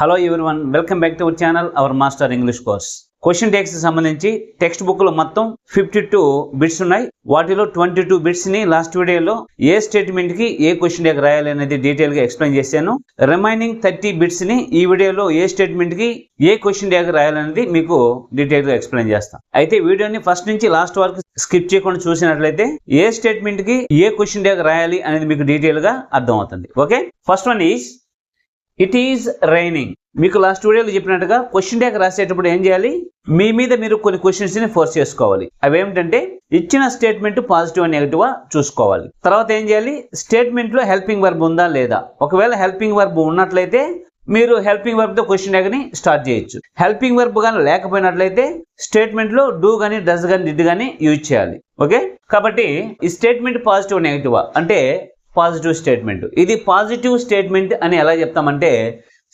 Hello everyone, welcome back to our channel our master English course. Question tags సంబంధించి text book లో మొత్తం 52 bits ఉన్నాయి. వాటిలో 22 bits ని లాస్ట్ వీడియోలో ఏ స్టేట్మెంట్ కి ఏ క్వశ్చన్ టెక్ రాయాలి అనేది డీటెయిల్ గా ఎక్స్ప్లెయిన్ చేశాను. రిమైనింగ్ 30 బిట్స్ ని ఈ వీడియోలో ఏ స్టేట్మెంట్ కి ఏ క్వశ్చన్ టెక్ రాయాలనేది మీకు డీటెయిల్ గా ఎక్స్ప్లెయిన్ చేస్తాను. అయితే వీడియోని ఫస్ట్ నుంచి లాస్ట్ వరకు స్కిప్ చేయకుండా చూసినట్లయితే ఏ స్టేట్మెంట్ కి ఏ క్వశ్చన్ టెక్ రాయాలి అనేది మీకు డీటెయిల్ గా అర్థం అవుతుంది. Okay, first one is it is raining. మీకు లాస్ట్ వీడియోలో చెప్పినట్టుగా క్వశ్చన్ ట్యాగ్ రాసేటప్పుడు ఏం చేయాలి, మీ మీద మీరు కొన్ని క్వశ్చన్స్ ని ఫోర్స్ చేసుకోవాలి. అవి ఏమిటంటే ఇచ్చిన స్టేట్మెంట్ పాజిటివ్ అండ్ నెగిటివ్ చూసుకోవాలి. తర్వాత ఏం చేయాలి, స్టేట్మెంట్ లో హెల్పింగ్ వర్బ్ ఉందా లేదా. ఒకవేళ హెల్పింగ్ వర్బ్ ఉన్నట్లయితే మీరు హెల్పింగ్ వర్బ్ తో క్వశ్చన్ ట్యాగ్ ని స్టార్ట్ చేయొచ్చు. హెల్పింగ్ వర్బ్ గానీ లేకపోయినట్లయితే స్టేట్మెంట్ లో డూ గానీ డస్ గానీ డిడ్ గానీ యూజ్ చేయాలి. ఓకే, కాబట్టి ఈ స్టేట్మెంట్ పాజిటివ్ నెగిటివ్ అంటే పాజిటివ్ స్టేట్మెంట్. ఇది పాజిటివ్ స్టేట్మెంట్ అని ఎలా చెప్తామంటే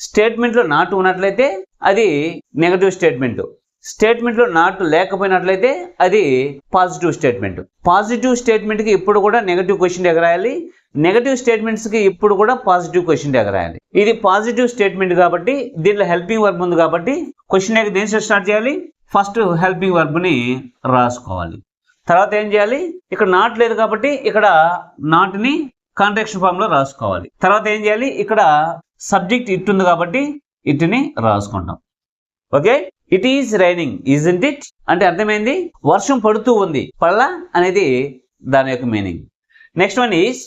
స్టేట్మెంట్ లో నాట్ ఉన్నట్లయితే అది నెగటివ్ స్టేట్మెంట్, స్టేట్మెంట్ లో నాట్ లేకపోయినట్లయితే అది పాజిటివ్ స్టేట్మెంట్. పాజిటివ్ స్టేట్మెంట్ కి ఇప్పుడు కూడా నెగటివ్ క్వశ్చన్ ట్యాగ్ రాయాలి, నెగటివ్ స్టేట్మెంట్స్ కి ఇప్పుడు కూడా పాజిటివ్ క్వశ్చన్ ట్యాగ్ రాయాలి. ఇది పాజిటివ్ స్టేట్మెంట్ కాబట్టి దీంట్లో హెల్పింగ్ వర్బ్ ఉంది కాబట్టి క్వశ్చన్ ట్యాగ్ దేని స్టార్ట్ చేయాలి, ఫస్ట్ హెల్పింగ్ వర్బ్ ని రాసుకోవాలి. తర్వాత ఏం చేయాలి, ఇక్కడ నాట్ లేదు కాబట్టి ఇక్కడ నాట్ ని కాంట్రాక్షన్ ఫామ్ లో రాసుకోవాలి. తర్వాత ఏం చేయాలి, ఇక్కడ సబ్జెక్ట్ ఇట్ ఉంది కాబట్టి ఇట్ని రాసుకుంటాం. Okay, it is raining isn't it అంటే అర్థమైంది వర్షం పడుతూ ఉంది, పడలా అనేది దాని యొక్క meaning. Next one is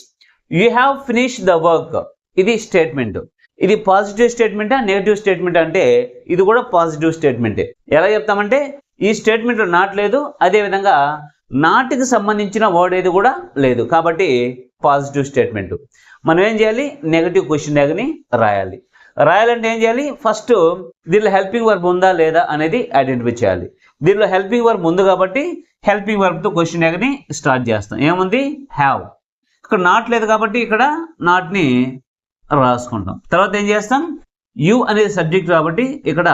you have finish the work. ఇది స్టేట్మెంట్. ఇది పాజిటివ్ స్టేట్మెంటా నెగిటివ్ స్టేట్మెంట్ అంటే ఇది కూడా పాజిటివ్ స్టేట్మెంటే. ఎలా చెప్తామంటే ఈ స్టేట్మెంట్ లో నాట్ లేదు, అదే విధంగా నాట్కి సంబంధించిన వర్డ్ ఏది కూడా లేదు కాబట్టి పాజిటివ్ స్టేట్మెంట్. మనం ఏం చేయాలి, నెగటివ్ క్వశ్చన్ ట్యాగ్ ని రాయాలి. రాయాలంటే ఏం చేయాలి, ఫస్ట్ దీనిలో హెల్పింగ్ వర్బ్ ఉందా లేదా అనేది ఐడెంటిఫై చేయాలి. దీనిలో హెల్పింగ్ వర్బ్ ఉంది కాబట్టి హెల్పింగ్ వర్బ్ తో క్వశ్చన్ ట్యాగ్ ని స్టార్ట్ చేస్తాం. ఏముంది, హ్యావ్. ఇక్కడ నాట్ లేదు కాబట్టి ఇక్కడ నాట్ ని రాసుకుంటాం. తర్వాత ఏం చేస్తాం, యు అనేది సబ్జెక్ట్ కాబట్టి ఇక్కడ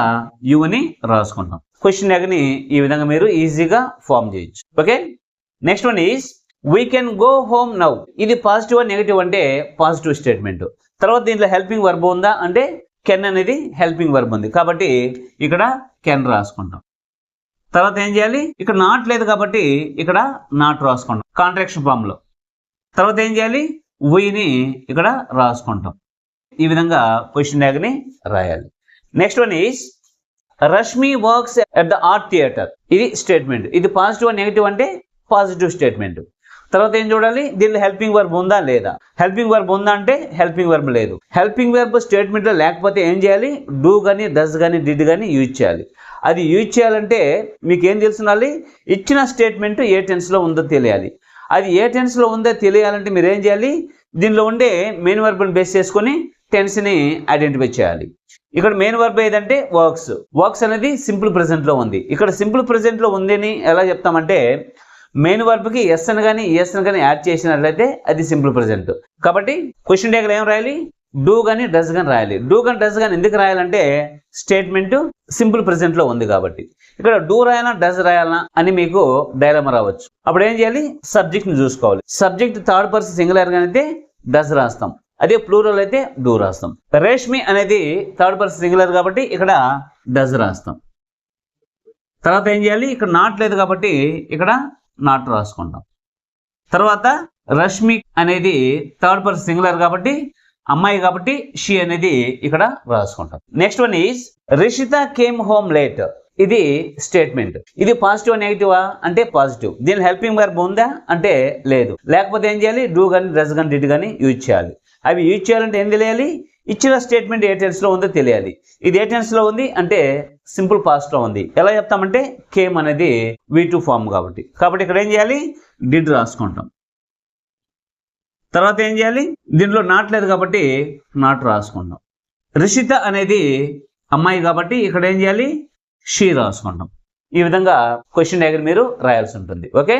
యు అని రాసుకుంటాం. క్వశ్చన్ ట్యాగ్ ని ఈ విధంగా మీరు ఈజీగా ఫామ్ చేయొచ్చు. Okay, next one is we can go home now. ఇది పాజిటివ్ నెగిటివ్ అంటే పాజిటివ్ స్టేట్మెంట్. తర్వాత దీంట్లో హెల్పింగ్ వర్బ్ ఉందా అంటే కెన్ అనేది హెల్పింగ్ వర్బ్ ఉంది కాబట్టి ఇక్కడ కెన్ రాసుకుంటాం. తర్వాత ఏం చేయాలి, ఇక్కడ నాట్ లేదు కాబట్టి ఇక్కడ నాట్ రాసుకుంటాం కాంట్రాక్షన్ ఫామ్ లో. తర్వాత ఏం చేయాలి, వీని ఇక్కడ రాసుకుంటాం. ఈ విధంగా క్వశ్చన్ ట్యాగ్ ని రాయాలి. Next one is Rashmi works at the art theatre. ఇది స్టేట్మెంట్. ఇది పాజిటివ్ నెగిటివ్ అంటే పాజిటివ్ స్టేట్మెంట్. తర్వాత ఏం చూడాలి, దీనిలో హెల్పింగ్ వర్బ్ ఉందా లేదా. హెల్పింగ్ వర్బ్ ఉందా అంటే హెల్పింగ్ వర్బ్ లేదు. హెల్పింగ్ వర్బ్ స్టేట్మెంట్ లో లేకపోతే ఏం చేయాలి, డూ గానీ డస్ గానీ డిడ్ గానీ యూజ్ చేయాలి. అది యూజ్ చేయాలంటే మీకు ఏం తెలుసుకోవాలి, ఇచ్చిన స్టేట్మెంట్ ఏ టెన్స్ లో ఉందో తెలియాలి. అది ఏ టెన్స్ లో ఉందో తెలియాలంటే మీరు ఏం చేయాలి, దీనిలో ఉండే మెయిన్ వర్బ్ ని బేస్ చేసుకొని టెన్స్ ని ఐడెంటిఫై చేయాలి. ఇక్కడ మెయిన్ వర్బ్ ఏదంటే వర్క్స్. వర్క్స్ అనేది సింపుల్ ప్రెజెంట్ లో ఉంది. ఇక్కడ సింపుల్ ప్రెజెంట్ లో ఉంది అని ఎలా చెప్తామంటే మెయిన్ వర్బ్ కి ఎస్ అని కానీ ఎస్ అని కానీ యాడ్ చేసినట్లయితే అది సింపుల్ ప్రెజెంట్. కాబట్టి క్వశ్చన్ ట్యాగ్ ఏం రాయాలి, డూ గానీ డస్ గానీ రాయాలి. డూ గానీ డస్ గానీ ఎందుకు రాయాలంటే స్టేట్మెంట్ సింపుల్ ప్రెజెంట్ లో ఉంది కాబట్టి. ఇక్కడ డూ రాయాలా డస్ రాయాలా అని మీకు డైలమా రావచ్చు. అప్పుడు ఏం చేయాలి, సబ్జెక్ట్ ని చూసుకోవాలి. సబ్జెక్ట్ థర్డ్ పర్సన్ సింగులర్ గానీ అయితే డస్ రాస్తాం, అదే ప్లూరల్ అయితే డూ రాస్తాం. రేష్మి అనేది థర్డ్ పర్సన్ సింగులర్ కాబట్టి ఇక్కడ డస్ రాస్తాం. తర్వాత ఏం చేయాలి, ఇక్కడ నాట్ లేదు కాబట్టి ఇక్కడ నాట్ రాసుకుంటాం. తర్వాత రష్మి అనేది థర్డ్ పర్సన్ సింగులర్ కాబట్టి అమ్మాయి కాబట్టి షీ అనేది ఇక్కడ రాసుకుంటాం. Next one is Rishita came home late. ఇది స్టేట్మెంట్. ఇది పాజిటివ్ నెగిటివా అంటే పాజిటివ్. దీని హెల్పింగ్ వర్బ్ ఉందా అంటే లేదు. లేకపోతే ఏం చేయాలి, డూ గానీ డస్ గానీ డిడ్ గానీ యూజ్ చేయాలి. అవి యూజ్ చేయాలంటే ఏం తెలియాలి, ఇచ్చిన స్టేట్మెంట్ ఏ టెన్స్ లో ఉందో తెలియాలి. ఇది ఏ టెన్స్ లో ఉంది అంటే సింపుల్ పాస్ట్ లో ఉంది. ఎలా చెప్తామంటే కేమ్ అనేది V2 ఫామ్ కాబట్టి ఇక్కడ ఏం చేయాలి, డిడ్ రాసుకుంటాం. తర్వాత ఏం చేయాలి, దీంట్లో నాట్ లేదు కాబట్టి నాట్ రాసుకుంటాం. రిషిత అనేది అమ్మాయి కాబట్టి ఇక్కడ ఏం చేయాలి, షీ రాసుకుంటాం. ఈ విధంగా క్వశ్చన్ ట్యాగ్ మీరు రాయాల్సి ఉంటుంది. Okay,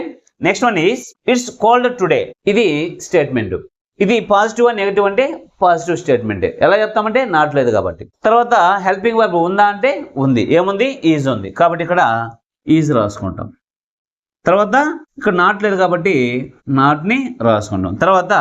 next one is it's cold today. ఇది స్టేట్మెంట్. ఇది పాజిటివ్ నెగిటివ్ అంటే పాజిటివ్ స్టేట్మెంట్. ఎలా చెప్తామంటే నాట్ లేదు కాబట్టి. తర్వాత హెల్పింగ్ వర్బ్ ఉందా అంటే ఉంది. ఏముంది, ఈజ్ ఉంది కాబట్టి ఇక్కడ ఈజ్ రాసుకుంటాం. తర్వాత ఇక్కడ నాట్ లేదు కాబట్టి నాట్ ని రాసుకుంటాం. తర్వాత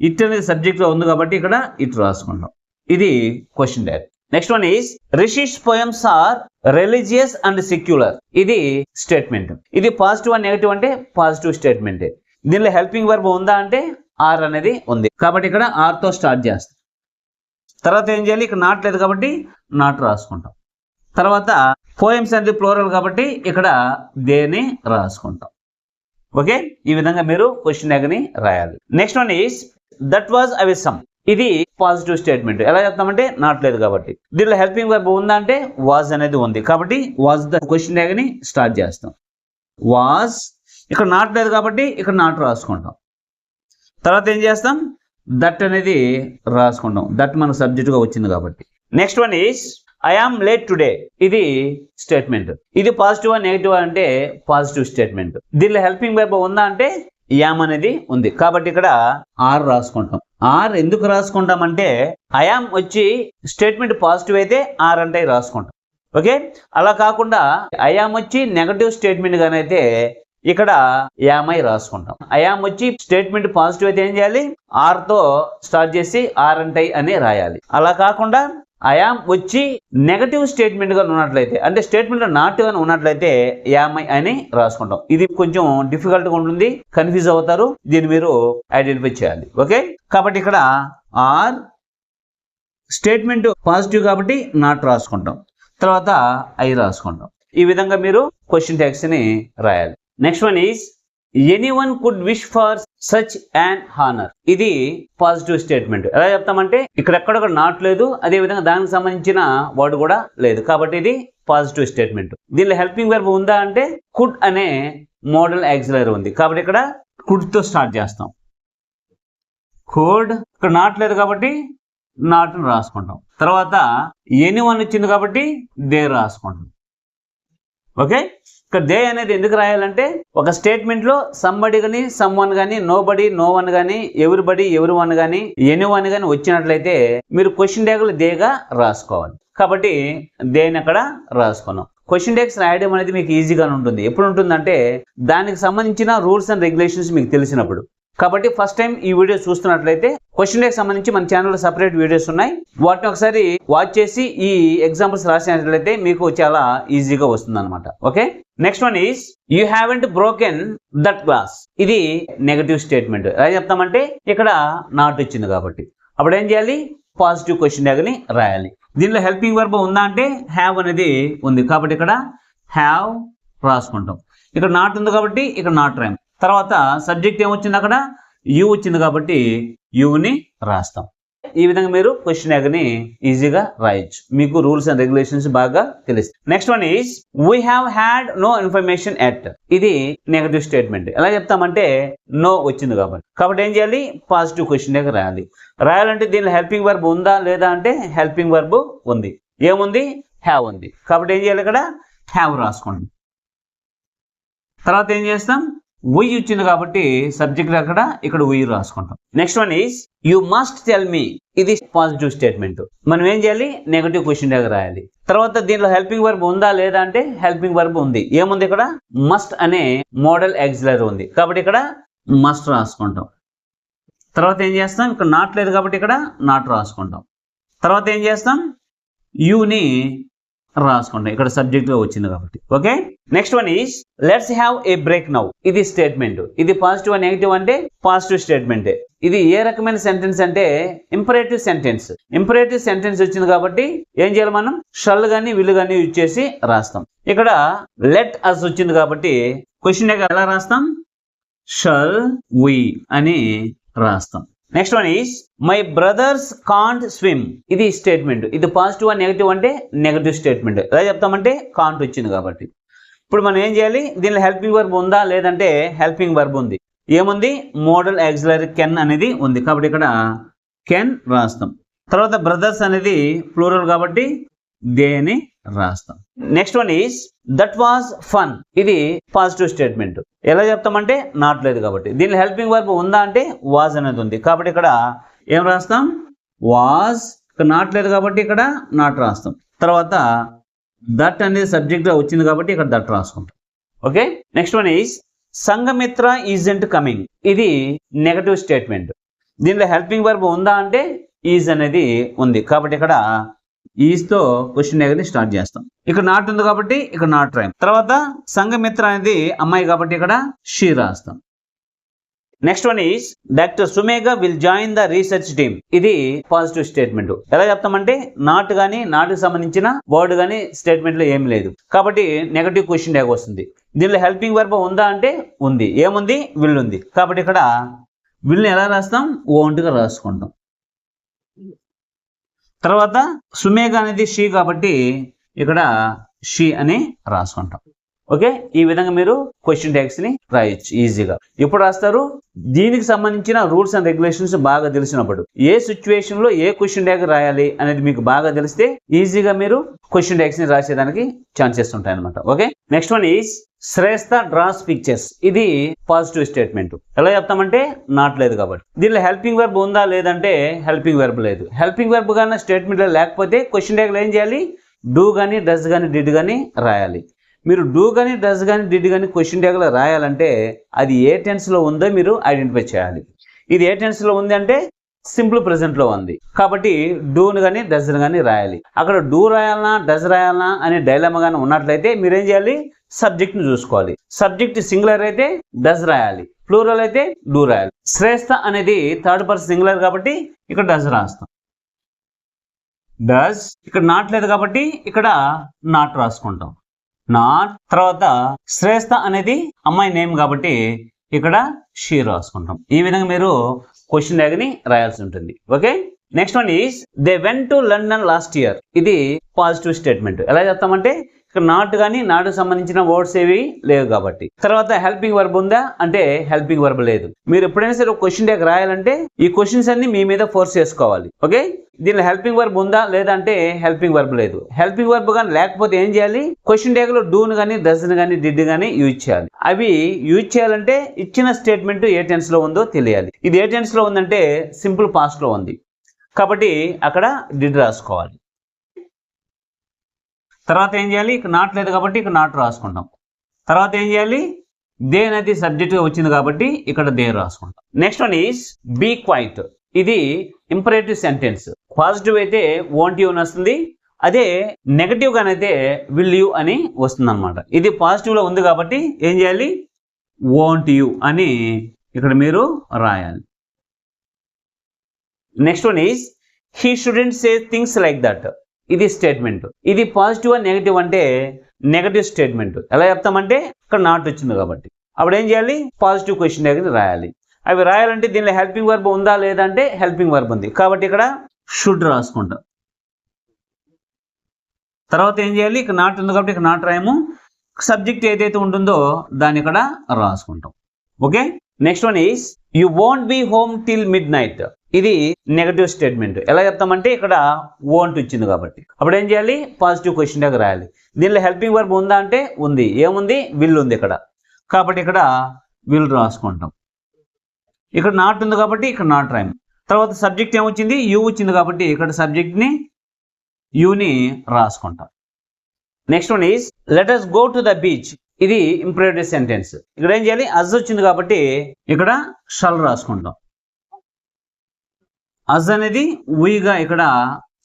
ఇట్ అనేది సబ్జెక్ట్ లో ఉంది కాబట్టి ఇక్కడ ఇట్ రాసుకుంటాం. ఇది question tag. Next one is Irish poems are religious and secular. ఇది స్టేట్మెంట్. ఇది పాజిటివ్ అండ్ నెగిటివ్ అంటే పాజిటివ్ స్టేట్మెంట్. దీనిలో హెల్పింగ్ వర్బ్ ఉందా అంటే ఆర్ అనేది ఉంది, కాబట్టి ఇక్కడ ఆర్ తో స్టార్ట్ చేస్తాం. తర్వాత ఏం చేయాలి, ఇక్కడ నాట్ లేదు కాబట్టి నాట్ రాసుకుంటాం. తర్వాత పోయమ్స్ అనేది ప్లూరల్ కాబట్టి ఇక్కడ దేని రాసుకుంటాం. ఓకే, ఈ విధంగా మీరు క్వశ్చన్ ట్యాగ్ని రాయాలి. Next one is that was awesome. ఇది పాజిటివ్ స్టేట్మెంట్. ఎలా చెప్తామంటే నాట్ లేదు కాబట్టి. దీనిలో హెల్పింగ్ వర్బ్ ఉందా అంటే వాజ్ అనేది ఉంది, కాబట్టి వాజ్ ద క్వశ్చన్ ట్యాగ్ని స్టార్ట్ చేస్తాం. వాజ్, ఇక్కడ నాట్ లేదు కాబట్టి ఇక్కడ నాట్ రాసుకుంటాం. తర్వాత ఏం చేస్తాం, దట్ అనేది రాసుకుంటాం. దట్ మన సబ్జెక్ట్ గా వచ్చింది కాబట్టి. Next one is I am late today. ఇది స్టేట్మెంట్. ఇది పాజిటివ్ నెగిటివ్ అంటే పాజిటివ్ స్టేట్మెంట్. దీనిలో హెల్పింగ్ వర్బ్ ఉందా అంటే యామ్ అనేది ఉంది, కాబట్టి ఇక్కడ ఆర్ రాసుకుంటాం. ఆర్ ఎందుకు రాసుకుంటామంటే ఐ ఆమ్ వచ్చి స్టేట్మెంట్ పాజిటివ్ అయితే ఆర్ అంటే రాసుకుంటాం. ఓకే, అలా కాకుండా ఐ ఆమ్ వచ్చి నెగటివ్ స్టేట్మెంట్ గానైతే ఇక్కడ యామై రాసుకుంటాం. ఐఆమ్ వచ్చి స్టేట్మెంట్ పాజిటివ్ అయితే ఏం చేయాలి, ఆర్ తో స్టార్ట్ చేసి ఆర్ అంటే అని రాయాలి. అలా కాకుండా ఐఆమ్ వచ్చి నెగటివ్ స్టేట్మెంట్ గా ఉన్నట్లయితే, అంటే స్టేట్మెంట్ నాట్ గా ఉన్నట్లయితే యామై అని రాసుకుంటాం. ఇది కొంచెం డిఫికల్ట్ గా ఉంటుంది, కన్ఫ్యూజ్ అవుతారు. దీన్ని మీరు ఐడెంటిఫై చేయాలి. ఓకే, కాబట్టి ఇక్కడ ఆర్ స్టేట్మెంట్ పాజిటివ్ కాబట్టి నాట్ రాసుకుంటాం. తర్వాత ఐ రాసుకుంటాం. ఈ విధంగా మీరు క్వశ్చన్ ట్యాగ్స్ ని రాయాలి. Next one is anyone could wish for such and honour. ఇది పాజిటివ్ స్టేట్మెంట్. ఎలా చెప్తామంటే ఇక్కడ ఎక్కడ నాట్ లేదు, అదే విధంగా దానికి సంబంధించిన వర్డ్ కూడా లేదు, కాబట్టి ఇది పాజిటివ్ స్టేట్మెంట్. దీనిలో హెల్పింగ్ వర్బ్ ఉందా అంటే కుడ్ అనే మోడల్ యాక్సిలరీ ఉంది, కాబట్టి ఇక్కడ కుడ్ తో స్టార్ట్ చేస్తాం. కుడ్, ఇక్కడ నాట్ లేదు కాబట్టి నాట్ రాసుకుంటాం. తర్వాత ఎనీవన్ వచ్చింది కాబట్టి దే రాసుకుంటాం. ఓకే, ఇక్కడ దే అనేది ఎందుకు రాయాలంటే ఒక స్టేట్మెంట్ లో సంబడి కానీ సమ్వన్ కానీ నోబడి నో వన్ కానీ ఎవ్రీబడి ఎవరి వన్ కానీ ఎనీవన్ కానీ వచ్చినట్లయితే మీరు క్వశ్చన్ ట్యాగ్లు దేగా రాసుకోవాలి, కాబట్టి దేని అక్కడ రాసుకున్నాం. క్వశ్చన్ ట్యాగ్స్ రాయడం అనేది మీకు ఈజీగానే ఉంటుంది. ఎప్పుడు ఉంటుందంటే దానికి సంబంధించిన రూల్స్ అండ్ రెగ్యులేషన్స్ మీకు తెలిసినప్పుడు. కాబట్టి ఫస్ట్ టైం ఈ వీడియో చూస్తున్నట్లయితే క్వశ్చన్ ట్యాగ్ సంబంధించి మన ఛానల్లో సపరేట్ వీడియోస్ ఉన్నాయి, వాటిని ఒకసారి వాచ్ చేసి ఈ ఎగ్జాంపుల్స్ రాసినట్లయితే మీకు చాలా ఈజీగా వస్తుంది అనమాట. Okay, next one is you haven't broken that glass. ఇది నెగటివ్ స్టేట్మెంట్. ఎలా చెప్తామంటే ఇక్కడ నాట్ వచ్చింది కాబట్టి అప్పుడు ఏం చేయాలి, పాజిటివ్ క్వశ్చన్ ట్యాగ్ ని రాయాలి. దీనిలో హెల్పింగ్ వర్బ్ ఉందా అంటే హ్యావ్ అనేది ఉంది, కాబట్టి ఇక్కడ హ్యావ్ రాసుకుంటాం. ఇక్కడ నాట్ ఉంది కాబట్టి ఇక్కడ నాట్ రాయం. తర్వాత సబ్జెక్ట్ ఏమొచ్చింది, అక్కడ యూ వచ్చింది కాబట్టి యూని రాస్తాం. ఈ విధంగా మీరు క్వశ్చన్ ట్యాగ్ ని ఈజీగా రాయొచ్చు, మీకు రూల్స్ అండ్ రెగ్యులేషన్స్ బాగా తెలుస్తాయి. Next one is we have had no information at. ఇది నెగటివ్ స్టేట్మెంట్. ఎలా చెప్తామంటే నో వచ్చింది కాబట్టి ఏం చేయాలి, పాజిటివ్ క్వశ్చన్ ట్యాగ్ రాయాలి. రాయాలంటే దీనిలో హెల్పింగ్ వర్బ్ ఉందా లేదా అంటే హెల్పింగ్ వర్బ్ ఉంది. ఏముంది, హ్యావ్ ఉంది, కాబట్టి ఏం చేయాలి, ఇక్కడ హ్యావ్ రాసుకోండి. తర్వాత ఏం చేస్తాం, వీ వచ్చింది కాబట్టి సబ్జెక్ట్ అక్కడ ఇక్కడ వీ రాసుకుంటాం. Next one is you must tell me. ఇది పాజిటివ్ స్టేట్మెంట్. మనం ఏం చేయాలి, నెగటివ్ క్వశ్చన్ ట్యాగ్ రాయాలి. తర్వాత దీనిలో హెల్పింగ్ వర్బ్ ఉందా లేదా అంటే హెల్పింగ్ వర్బ్ ఉంది. ఏముంది, ఇక్కడ మస్ట్ అనే మోడల్ యాక్సిలరీ ఉంది, కాబట్టి ఇక్కడ మస్ట్ రాసుకుంటాం. తర్వాత ఏం చేస్తాం, ఇక్కడ నాట్ లేదు కాబట్టి ఇక్కడ నాట్ రాసుకుంటాం. తర్వాత ఏం చేస్తాం, యూని రాసుకుంటాం, ఇక్కడ సబ్జెక్ట్ గా వచ్చింది కాబట్టి. Okay, next one is let's have a break now. ఇది స్టేట్మెంట్. ఇది పాజిటివ్ అండ్ నెగిటివ్ అంటే పాజిటివ్ స్టేట్మెంట్. ఇది ఏ రకమైన సెంటెన్స్ అంటే ఇంపరేటివ్ సెంటెన్స్. ఇంపరేటివ్ సెంటెన్స్ వచ్చింది కాబట్టి ఏం చేయాలి, మనం షల్ గాని విల్ గాని యూజ్ చేసి రాస్తాం. ఇక్కడ లెట్ అస్ వచ్చింది కాబట్టి క్వశ్చన్ ఎలా రాస్తాం, షల్ వి అని రాస్తాం. Next one is my brothers can't swim. ఇది స్టేట్మెంట్. ఇది పాజిటివ్ అండ్ నెగిటివ్ అంటే నెగిటివ్ స్టేట్మెంట్. ఎలా చెప్తామంటే కాంట్ వచ్చింది కాబట్టి. ఇప్పుడు మనం ఏం చేయాలి, దీనిలో హెల్పింగ్ వర్బ్ ఉందా లేదంటే హెల్పింగ్ వర్బ్ ఉంది. ఏముంది, మోడల్ యాక్సిలరీ కెన్ అనేది ఉంది, కాబట్టి ఇక్కడ కెన్ రాస్తాం. తర్వాత బ్రదర్స్ అనేది ప్లూరల్ కాబట్టి దేని రాస్తాం. Next one is that was fun. ఇది పాజిటివ్ స్టేట్మెంట్. ఎలా చెప్తామంటే నాట్ లేదు కాబట్టి. దీనిలో హెల్పింగ్ వర్బ్ ఉందా అంటే వాజ్ అనేది ఉంది, కాబట్టి ఇక్కడ ఏం రాస్తాం, వాజ్. ఇక్కడ నాట్ లేదు కాబట్టి ఇక్కడ నాట్ రాస్తాం. తర్వాత దట్ అనేది సబ్జెక్ట్ గా వచ్చింది కాబట్టి ఇక్కడ దట్ రాసుకుంటాం. Okay, next one is Sanghamitra isn't coming. ఇది నెగటివ్ స్టేట్మెంట్. దీనిలో హెల్పింగ్ వర్బ్ ఉందా అంటే ఈజ్ అనేది ఉంది, కాబట్టి ఇక్కడ ఈజ్ తో క్వశ్చన్ అనేది స్టార్ట్ చేస్తాం. ఇక్కడ నాట్ ఉంది కాబట్టి ఇక్కడ నాట్ రాయం. తర్వాత సంఘమిత్ర అనేది అమ్మాయి కాబట్టి ఇక్కడ షీ రాస్తాం. Next one is doctor Sumegha will join the research team. ఇది పాజిటివ్ స్టేట్మెంట్. ఎలా చెప్తామంటే నాట్ గానీ నాటుకు సంబంధించిన వర్డ్ గానీ స్టేట్మెంట్ లో ఏం లేదు కాబట్టి నెగటివ్ క్వశ్చన్ ట్యాగ్ వస్తుంది. దీనిలో హెల్పింగ్ వర్బ్ ఉందా అంటే ఉంది. ఏముంది? విల్ ఉంది. కాబట్టి ఇక్కడ విల్ ని ఎలా రాస్తాం? వోంట్ గా రాసుకుంటాం. తర్వాత సుమేఘ అనేది షీ కాబట్టి ఇక్కడ షీ అని రాసుకుంటాం. ఓకే, ఈ విధంగా మీరు క్వశ్చన్ ట్యాగ్స్ ని రాయొచ్చు ఈజీగా. ఎప్పుడు రాస్తారు? దీనికి సంబంధించిన రూల్స్ అండ్ రెగ్యులేషన్స్ బాగా తెలిసినప్పుడు. ఏ సిచ్యువేషన్ లో ఏ క్వశ్చన్ ట్యాగ్ రాయాలి అనేది మీకు బాగా తెలిస్తే ఈజీగా మీరు క్వశ్చన్ ట్యాగ్స్ ని రాసేదానికి ఛాన్సెస్ ఉంటాయి అనమాట. Okay, next one is Shreshtha draws pictures. ఇది పాజిటివ్ స్టేట్మెంట్. ఎలా చెప్తామంటే నాట్ లేదు కాబట్టి. దీనిలో హెల్పింగ్ వర్బ్ ఉందా లేదంటే హెల్పింగ్ వర్బ్ లేదు. హెల్పింగ్ వర్బ్ కానీ స్టేట్మెంట్ లేకపోతే క్వశ్చన్ ట్యాగ్ లో ఏం చేయాలి? డూ గానీ డస్ గానీ డిడ్ గానీ రాయాలి. మీరు డూ కానీ డస్ కానీ డిడ్ కానీ క్వశ్చన్ ట్యాగ్ లో రాయాలంటే అది ఏ టెన్స్ లో ఉందో మీరు ఐడెంటిఫై చేయాలి. ఇది ఏ టెన్స్ లో ఉంది అంటే సింపుల్ ప్రెసెంట్ లో ఉంది కాబట్టి డూను కానీ డస్ కానీ రాయాలి. అక్కడ డూ రాయాలనా డస్ రాయాలనా అనే డైలమా కానీ ఉన్నట్లయితే మీరేం చేయాలి? సబ్జెక్ట్ ని చూసుకోవాలి. సబ్జెక్ట్ సింగులర్ అయితే డస్ రాయాలి, ప్లూరల్ అయితే డూ రాయాలి. శ్రేష్ఠ అనేది థర్డ్ పర్సన్ సింగులర్ కాబట్టి ఇక్కడ డస్ రాస్తాం. డస్ ఇక్కడ నాట్ లేదు కాబట్టి ఇక్కడ నాట్ రాసుకుంటాం. నాట్. తర్వాత శ్రేష్ఠ అనేది అమ్మాయి నేమ్ కాబట్టి ఇక్కడ షీ రాసుకుంటాం. ఈ విధంగా మీరు క్వశ్చన్ ట్యాగ్ ని రాయాల్సి ఉంటుంది. Okay, next one is they went to London last year. ఇది పాజిటివ్ స్టేట్మెంట్. ఎలా చెప్తామంటే ఇక్కడ నాట్ కానీ నాటుకు సంబంధించిన వర్డ్స్ ఏవి లేవు కాబట్టి. తర్వాత హెల్పింగ్ వర్బ్ ఉందా అంటే హెల్పింగ్ వర్బ్ లేదు. మీరు ఎప్పుడైనా సరే ఒక క్వశ్చన్ ట్యాగ్ రాయాలంటే ఈ క్వశ్చన్స్ అన్ని మీ మీద ఫోర్స్ చేసుకోవాలి. ఓకే, దీనిలో హెల్పింగ్ వర్బ్ ఉందా లేదంటే హెల్పింగ్ వర్బ్ లేదు. హెల్పింగ్ వర్బ్ కానీ లేకపోతే ఏం చేయాలి? క్వశ్చన్ ట్యాగ్ లో డూను కానీ డస్ కానీ డిడ్ కానీ యూజ్ చేయాలి. అవి యూజ్ చేయాలంటే ఇచ్చిన స్టేట్మెంట్ ఏ టెన్స్ లో ఉందో తెలియాలి. ఇది ఏ టెన్స్ లో ఉందంటే సింపుల్ పాస్ట్ లో ఉంది కాబట్టి అక్కడ డిడ్ రాసుకోవాలి. తర్వాత ఏం చేయాలి? ఇక్కడ నాట్ లేదు కాబట్టి ఇక్కడ నాట్ రాసుకుంటాం. తర్వాత ఏం చేయాలి? దే అనేది సబ్జెక్ట్ గా వచ్చింది కాబట్టి ఇక్కడ దే రాసుకుంటాం. Next one is be quiet. ఇది ఇంపరేటివ్ సెంటెన్స్. పాజిటివ్ అయితే వోంట్ యూ అని వస్తుంది. అదే నెగటివ్ గానైతే విల్ యూ అని వస్తుంది అనమాట. ఇది పాజిటివ్ లో ఉంది కాబట్టి ఏం చేయాలి? వోంట్ యూ అని ఇక్కడ మీరు రాయాలి. Next one is he shouldn't say things like that. ఇది స్టేట్మెంట్. ఇది పాజిటివ్ అండ్ నెగటివ్ అంటే నెగటివ్ స్టేట్మెంట్. ఎలా చెప్తామంటే ఇక్కడ నాట్ వచ్చింది కాబట్టి అప్పుడు ఏం చేయాలి? పాజిటివ్ క్వశ్చన్ ట్యాగ్ రాయాలి. అవి రాయాలంటే దీనిలో హెల్పింగ్ వర్బ్ ఉందా లేదంటే హెల్పింగ్ వర్బ్ ఉంది కాబట్టి ఇక్కడ షుడ్ రాసుకుంటాం. తర్వాత ఏం చేయాలి? ఇక్కడ నాట్ ఉంది కాబట్టి ఇక్కడ నాట్ రాయము. సబ్జెక్ట్ ఏదైతే ఉంటుందో దాన్ని ఇక్కడ రాసుకుంటాం. Okay, next one is you won't be home till mid night. ఇది నెగటివ్ స్టేట్మెంట్. ఎలా చెప్తామంటే ఇక్కడ వోంట్ వచ్చింది కాబట్టి అప్పుడు ఏం చేయాలి? పాజిటివ్ క్వశ్చన్ ట్యాగ్ రాయాలి. దీనిలో హెల్పింగ్ వర్బ్ ఉందా అంటే ఉంది. ఏముంది? విల్ ఉంది ఇక్కడ కాబట్టి ఇక్కడ విల్ రాసుకుంటాం. ఇక్కడ నాట్ ఉంది కాబట్టి ఇక్కడ నాట్ రాయం. తర్వాత సబ్జెక్ట్ ఏమొచ్చింది? యూ వచ్చింది కాబట్టి ఇక్కడ సబ్జెక్ట్ ని యూని రాసుకుంటాం. Next one is let us go to the beach. ఇది ఇంపరేటివ్ సెంటెన్స్. ఇక్కడ ఏం చేయాలి? అజ్ వచ్చింది కాబట్టి ఇక్కడ షల్ రాసుకుంటాం. అజ్ అనేది వీగా ఇక్కడ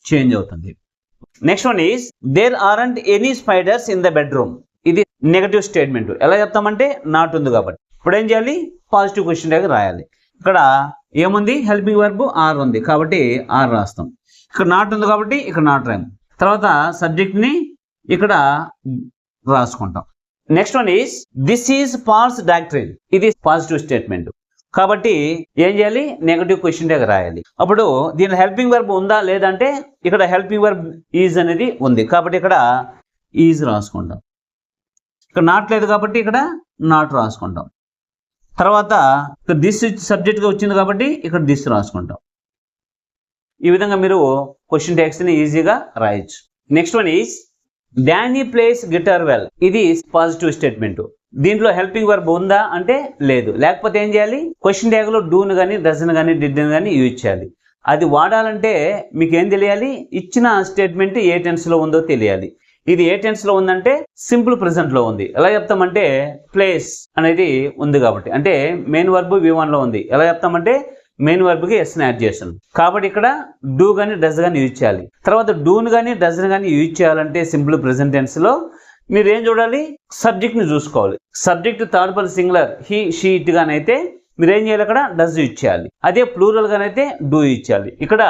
చేంజ్ అవుతుంది. Next one is there aren't any spiders in the bedroom. ఇది నెగటివ్ స్టేట్మెంట్. ఎలా చెప్తామంటే నాట్ ఉంది కాబట్టి ఇప్పుడు ఏం చేయాలి? పాజిటివ్ క్వశ్చన్ ట్యాగ్ రాయాలి. ఇక్కడ ఏముంది? హెల్పింగ్ వర్బ్ ఆర్ ఉంది కాబట్టి ఆర్ రాస్తాం. ఇక్కడ నాట్ ఉంది కాబట్టి ఇక్కడ నాట్ రాయం. తర్వాత సబ్జెక్ట్ ని ఇక్కడ రాసుకుంటాం. Next one is this is false doctrine. ఇది పాజిటివ్ స్టేట్మెంట్ కాబట్టి ఏం చేయాలి? నెగటివ్ క్వశ్చన్ ట్యాగ్ రాయాలి. అప్పుడు దీని హెల్పింగ్ వర్బ్ ఉందా లేదంటే ఇక్కడ హెల్పింగ్ వర్బ్ ఈజ్ అనేది ఉంది కాబట్టి ఇక్కడ ఈజ్ రాసుకుంటాం. ఇక్కడ నాట్ లేదు కాబట్టి ఇక్కడ నాట్ రాసుకుంటాం. తర్వాత దిస్ సబ్జెక్ట్ గా వచ్చింది కాబట్టి ఇక్కడ దిస్ రాసుకుంటాం. ఈ విధంగా మీరు క్వశ్చన్ ట్యాగ్స్ ని ఈజీగా రాయొచ్చు. Next one is Danny place guitar well. ఇది పాజిటివ్ స్టేట్మెంట్. దీంట్లో హెల్పింగ్ వర్బ్ ఉందా అంటే లేదు. లేకపోతే ఏం చేయాలి? క్వశ్చన్ ట్యాగ్ లో డూను కానీ డస్ కానీ డిడ్ కానీ యూజ్ చేయాలి. అది వాడాలంటే మీకు ఏం తెలియాలి? ఇచ్చిన స్టేట్మెంట్ ఏ టెన్స్ లో ఉందో తెలియాలి. ఇది ఏ టెన్స్ లో ఉందంటే సింపుల్ ప్రెసెంట్ లో ఉంది. ఎలా చెప్తామంటే ప్లేస్ అనేది ఉంది కాబట్టి అంటే మెయిన్ వర్బ్ V1 లో ఉంది. ఎలా చెప్తామంటే మెయిన్ వర్బ్కి ఎస్ని యాడ్ చేశాను. కాబట్టి ఇక్కడ డూ కానీ డస్ కానీ యూజ్ చేయాలి. తర్వాత డూను కానీ డస్ని కానీ యూజ్ చేయాలంటే సింపుల్ ప్రెజెంట్ టెన్స్లో మీరు ఏం చూడాలి, సబ్జెక్ట్ని చూసుకోవాలి. Subject third person singular he she it గానైతే మీరు ఏం చేయాలి, అక్కడ డస్ యూజ్ చేయాలి. అదే ప్లూరల్ గానైతే డూ యూజ్ చేయాలి. ఇక్కడ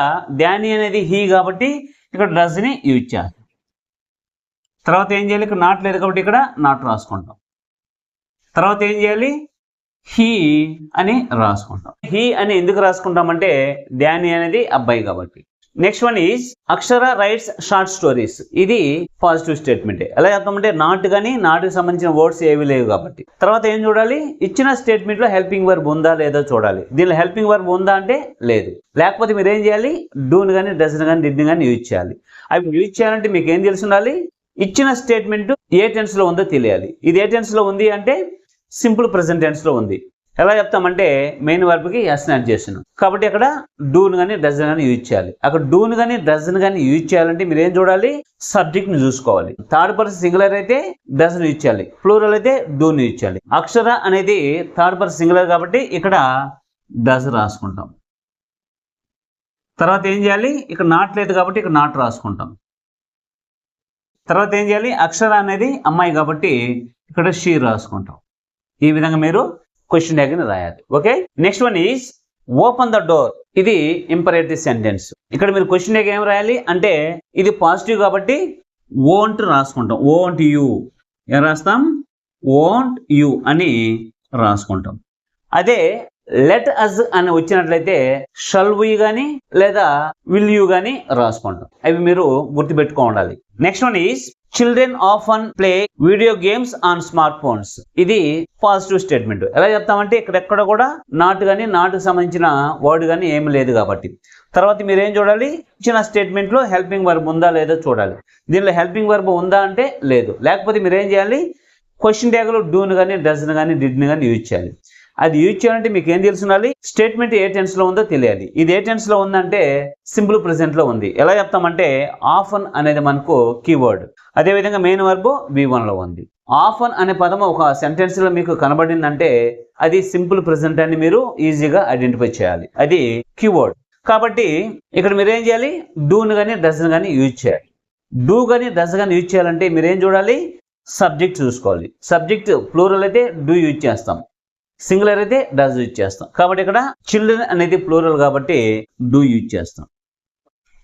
డానీ అనేది హీ కాబట్టి ఇక్కడ డస్ని యూజ్ చేయాలి. తర్వాత ఏం చేయాలి, ఇక్కడ నాట్ లేదు కాబట్టి ఇక్కడ నాట్ రాసుకుంటాం. తర్వాత ఏం చేయాలి, హీ అని రాసుకుంటాం. హీ అని ఎందుకు రాసుకుంటామంటే డానీ అనేది అబ్బాయి కాబట్టి. Next one is Akshara rights short stories. ఇది పాజిటివ్ స్టేట్మెంటే. ఎలా చెప్తామంటే నాట్ కానీ నాటుకి సంబంధించిన వర్డ్స్ ఏవి లేవు కాబట్టి. తర్వాత ఏం చూడాలి, ఇచ్చిన స్టేట్మెంట్ లో హెల్పింగ్ వర్బ్ ఉందా లేదో చూడాలి. దీనిలో హెల్పింగ్ వర్బ్ ఉందా అంటే లేదు. లేకపోతే మీరు ఏం చేయాలి, డూన్ కానీ డస్ని కానీ డిడ్ని కానీ యూజ్ చేయాలి. అవి యూజ్ చేయాలంటే మీకు ఏం తెలిసి ఉండాలి, ఇచ్చిన స్టేట్మెంట్ ఏ టెన్స్ లో ఉందో తెలియాలి. ఇది ఏ టెన్స్ లో ఉంది అంటే సింపుల్ ప్రెజెంట్ టెన్స్ లో ఉంది. ఎలా చెప్తామంటే మెయిన్ వర్బ్కి ఎస్ యాడ్ చేసాను కాబట్టి అక్కడ డూన్ కానీ డజన్ కానీ యూజ్ చేయాలి. అక్కడ డూన్ కానీ డజన్ కానీ యూజ్ చేయాలంటే మీరు ఏం చూడాలి, సబ్జెక్ట్ ని చూసుకోవాలి. థర్డ్ పర్సన్ సింగులర్ అయితే డజన్ యూజ్ చేయాలి, ప్లూరల్ అయితే డూన్ యూజ్ చేయాలి. అక్షర అనేది థర్డ్ పర్సన్ సింగులర్ కాబట్టి ఇక్కడ డజ్ రాసుకుంటాం. తర్వాత ఏం చేయాలి, ఇక్కడ నాట్ లేదు కాబట్టి ఇక్కడ నాట్ రాసుకుంటాం. తర్వాత ఏం చేయాలి, అక్షర అనేది అమ్మాయి కాబట్టి ఇక్కడ షీ రాసుకుంటాం. ఈ విధంగా మీరు క్వశ్చన్ ట్యాగ్ని రాయాలి. Okay, next one is open the door. ఇది ఇంపరేటివ్ సెంటెన్స్. ఇక్కడ మీరు క్వశ్చన్ ట్యాగ్ ఏం రాయాలి అంటే ఇది పాజిటివ్ కాబట్టి వోంట్ రాసుకుంటాం. వోంట్ యూ ఏం రాస్తాం, వోంట్ యూ అని రాసుకుంటాం. అదే లెట్ అస్ అని వచ్చినట్లయితే షల్ వి కానీ లేదా విల్ యూ కానీ రాసుకుంటాం. అవి మీరు గుర్తుపెట్టుకో ఉండాలి. Next one is children often play video games on smart phones. ఇది పాజిటివ్ స్టేట్మెంట్. ఎలా చెప్తామంటే ఇక్కడెక్కడ కూడా నాట్ కానీ నాటుకు సంబంధించిన వర్డ్ కానీ ఏమి లేదు కాబట్టి. తర్వాత మీరు ఏం చూడాలి, ఇచ్చిన స్టేట్మెంట్ లో హెల్పింగ్ వర్బ్ ఉందా లేదో చూడాలి. దీనిలో హెల్పింగ్ వర్బ్ ఉందా అంటే లేదు. లేకపోతే మీరు ఏం చేయాలి, క్వశ్చన్ ట్యాగ్ లో డూన్ కానీ డస్ని కానీ డిడ్ని కానీ యూజ్ చేయాలి. అది యూజ్ చేయాలంటే మీకు ఏం తెలిసి ఉండాలి, స్టేట్మెంట్ ఏ టెన్స్ లో ఉందో తెలియాలి. ఇది ఏ టెన్స్ లో ఉందంటే సింపుల్ ప్రెజెంట్ లో ఉంది. ఎలా చెప్తామంటే ఆఫన్ అనేది మనకు కీవర్డ్. అదేవిధంగా మెయిన్ వర్బ్ V1 లో ఉంది. ఆఫన్ అనే పదం ఒక సెంటెన్స్ లో మీకు కనబడిందంటే అది సింపుల్ ప్రెజెంట్ అని మీరు ఈజీగా ఐడెంటిఫై చేయాలి. అది కీవర్డ్ కాబట్టి ఇక్కడ మీరు ఏం చేయాలి, డూన్ కానీ డస్ని కానీ యూజ్ చేయాలి. డూ కానీ డస్ కానీ యూజ్ చేయాలంటే మీరు ఏం చూడాలి, సబ్జెక్ట్ చూసుకోవాలి. సబ్జెక్ట్ ప్లూరల్ అయితే డూ యూజ్ చేస్తాం, సింగులర్ అయితే డస్ యూజ్ చేస్తాం. కాబట్టి ఇక్కడ చిల్డ్రన్ అనేది ప్లూరల్ కాబట్టి డూ యూజ్ చేస్తాం.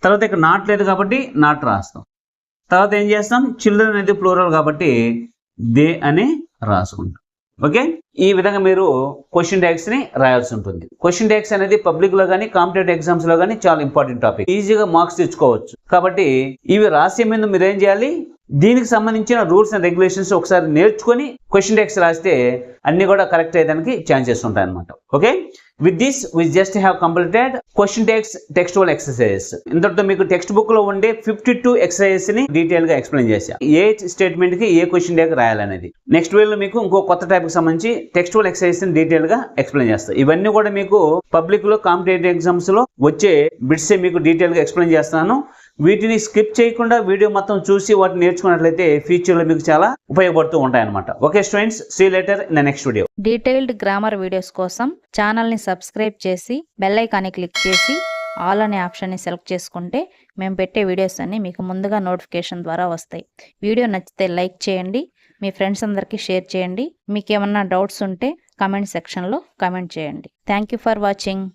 తర్వాత ఇక్కడ నాట్ లేదు కాబట్టి నాట్ రాస్తాం. తర్వాత ఏం చేస్తాం, చిల్డ్రన్ అనేది ప్లూరల్ కాబట్టి దే అని రాసుకుంటాం. ఓకే, ఈ విధంగా మీరు క్వశ్చన్ ట్యాగ్స్ ని రాయాల్సి ఉంటుంది. క్వశ్చన్ ట్యాగ్స్ అనేది పబ్లిక్ లో కానీ కాంపిటేటివ్ ఎగ్జామ్స్ లో కానీ చాలా ఇంపార్టెంట్ టాపిక్. ఈజీగా మార్క్స్ తెచ్చుకోవచ్చు. కాబట్టి ఇవి రాసే ముందు మీరు ఏం చేయాలి, దీనికి సంబంధించిన రూల్స్ అండ్ రెగ్యులేషన్స్ ఒకసారి నేర్చుకొని క్వశ్చన్ ట్యాగ్స్ రాస్తే అన్ని కూడా కరెక్ట్ అయ్యడానికి ఛాన్సెస్ ఉంటాయి అన్నమాట. Okay, with this we just have completed question tags textual exercises. ఇంతటితో మీకు టెక్స్ట్ బుక్ లో ఉండే 52 ఎక్సర్సైజెస్ ని డీటెయిల్ గా ఎక్స్ప్లెయిన్ చేశా. ఏ స్టేట్మెంట్ కి ఏ క్వశ్చన్ ట్యాగ్ రాయాలనేది. నెక్స్ట్ వీడియోలో మీకు ఇంకో కొత్త టాపిక్ సంబంధించి టెక్స్టువల్ ఎక్సర్సైజెస్ ని డీటెయిల్ గా ఎక్స్ప్లెయిన్ చేస్తా. ఇవన్నీ కూడా మీకు పబ్లిక్ లో కాంపిటేటివ్ ఎగ్జామ్స్ లో వచ్చే బిట్స్ మీకు డీటెయిల్ గా ఎక్స్ప్లెయిన్ చేస్తాను. వీటిని స్కిప్ చేయకుండా వీడియో మొత్తం చూసి వాటిని నేర్చుకున్నట్లయితే ఫ్యూచర్ లో మీకు చాలా ఉపయోగపడుతూ ఉంటాయి అన్నమాట. Okay students, see you later in the next video. Detailed grammar videos కోసం ఛానల్ ని సబ్స్క్రైబ్ చేసి బెల్ ఐకాన్ని క్లిక్ చేసి ఆల్ అనే ఆప్షన్ ని సెలెక్ట్ చేసుకుంటే మేము పెట్టే వీడియోస్ అన్ని మీకు ముందుగా నోటిఫికేషన్ ద్వారా వస్తాయి. వీడియో నచ్చితే లైక్ చేయండి, మీ ఫ్రెండ్స్ అందరికీ షేర్ చేయండి. మీకు ఏమన్నా డౌట్స్ ఉంటే కామెంట్ సెక్షన్లో కామెంట్ చేయండి. Thank you for watching.